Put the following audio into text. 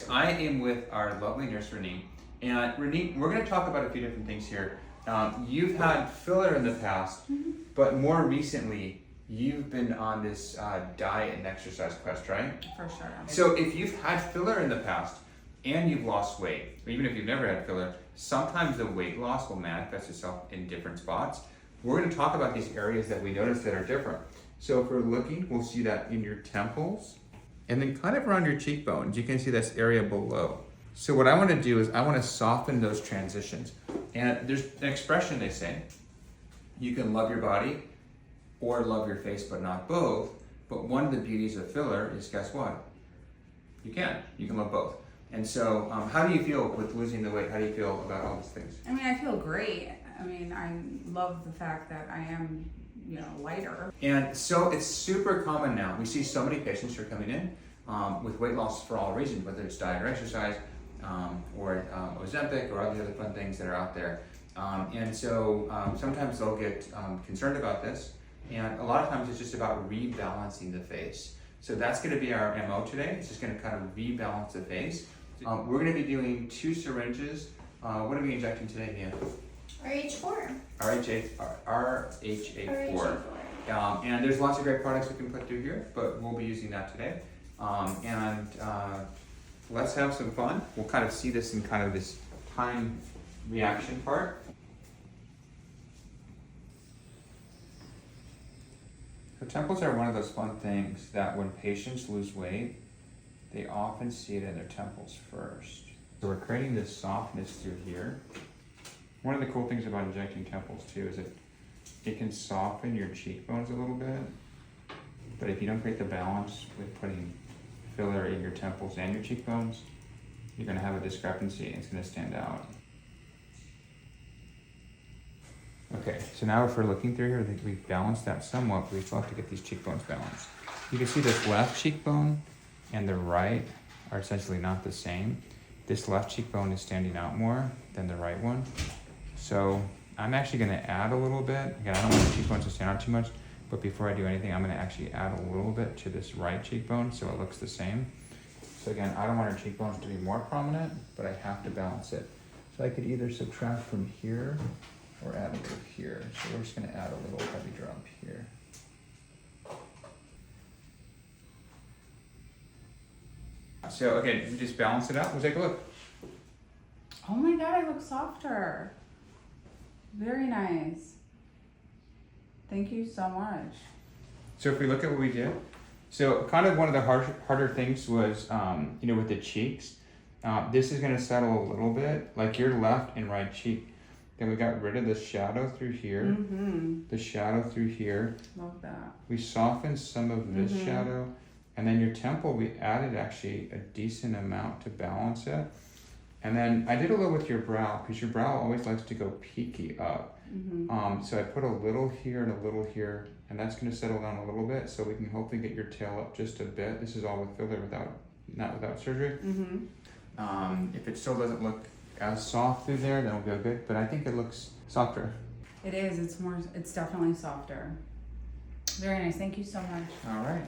I am with our lovely nurse, Renee. And Renee, we're gonna talk about a few different things here. You've had filler in the past, but more recently, you've been on this diet and exercise quest, right? For sure. So if you've had filler in the past and you've lost weight, or even if you've never had filler, sometimes the weight loss will manifest itself in different spots. We're gonna talk about these areas that we notice that are different. So if we're looking, we'll see that in your temples, and then kind of around your cheekbones, you can see this area below. So what I want to do is I want to soften those transitions. And there's an expression they say, you can love your body or love your face, but not both. But one of the beauties of filler is, guess what? You can love both. And so how do you feel with losing the weight? How do you feel about all these things? I mean, I feel great. I mean, I love the fact that I am, lighter. And so it's super common now. We see so many patients who are coming in with weight loss for all reasons, whether it's diet or exercise, or Ozempic or all the other fun things that are out there. And so sometimes they'll get concerned about this, and a lot of times it's just about rebalancing the face. So that's going to be our MO today. It's just going to kind of rebalance the face. We're going to be doing 2 syringes. What are we injecting today, Mia? RH4. RHA4. And there's lots of great products we can put through here, but we'll be using that today. Let's have some fun. We'll kind of see this in kind of this time reaction part. So temples are one of those fun things that when patients lose weight, they often see it in their temples first. So we're creating this softness through here. One of the cool things about injecting temples too is that it can soften your cheekbones a little bit, but if you don't create the balance with putting filler in your temples and your cheekbones, you're going to have a discrepancy and it's going to stand out. Okay, so now if we're looking through here, I think we've balanced that somewhat, but we still have to get these cheekbones balanced. You can see this left cheekbone and the right are essentially not the same. This left cheekbone is standing out more than the right one. So I'm actually going to add a little bit. Again, I don't want the cheekbones to stand out too much, but before I do anything, I'm going to actually add a little bit to this right cheekbone so it looks the same. So again, I don't want our cheekbones to be more prominent, but I have to balance it. So I could either subtract from here or add a little here. So we're just going to add a little heavy drop here. So okay, we just balance it out. We'll take a look. Oh my God, I look softer. Very nice. Thank you so much. So if we look at what we did, so kind of one of the harder things was, with the cheeks, this is going to settle a little bit, like your left and right cheek. Then we got rid of the shadow through here, the shadow through here. Love that. We softened some of this shadow, and then your temple, we added actually a decent amount to balance it. And then I did a little with your brow, because your brow always likes to go peaky up. So I put a little here and a little here, and that's going to settle down a little bit, so we can hopefully get your tail up just a bit. This is all with filler, not without surgery. If it still doesn't look as soft through there, then we'll go good. But I think it looks softer. It is. It's definitely softer. Very nice. Thank you so much. All right.